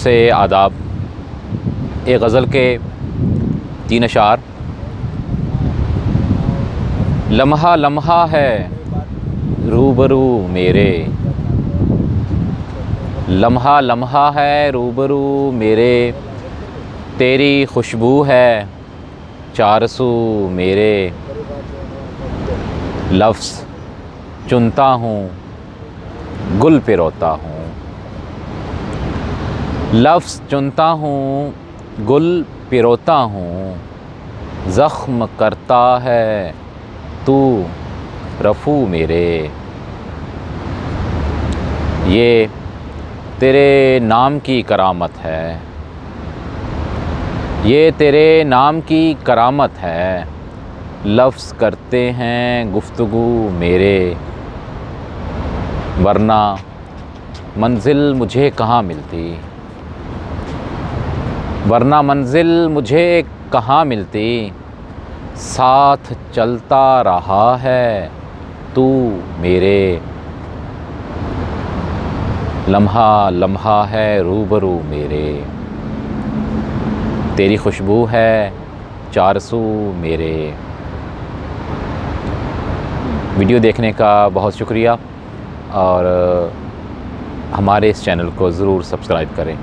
से आदाब। एक गज़ल के 3 अशार। लम्हा लम्हा है रूबरू मेरे, लम्हा लम्हा है रूबरू मेरे, तेरी खुशबू है चारसू मेरे। लफ्ज़ चुनता हूँ गुल पे रोता हूँ, लफ्ज़ चुनता हूँ गुल पे रोता हूँ, ज़ख्म करता है तू रफ़ू मेरे। ये तेरे नाम की करामत है, ये तेरे नाम की करामत है, लफ्ज़ करते हैं गुफ्तगू मेरे। वरना मंज़िल मुझे कहाँ मिलती, वरना मंज़िल मुझे कहाँ मिलती, साथ चलता रहा है तू मेरे। लम्हा लम्हा है रूबरू मेरे, तेरी खुशबू है चारसू मेरे। वीडियो देखने का बहुत शुक्रिया और हमारे इस चैनल को ज़रूर सब्सक्राइब करें।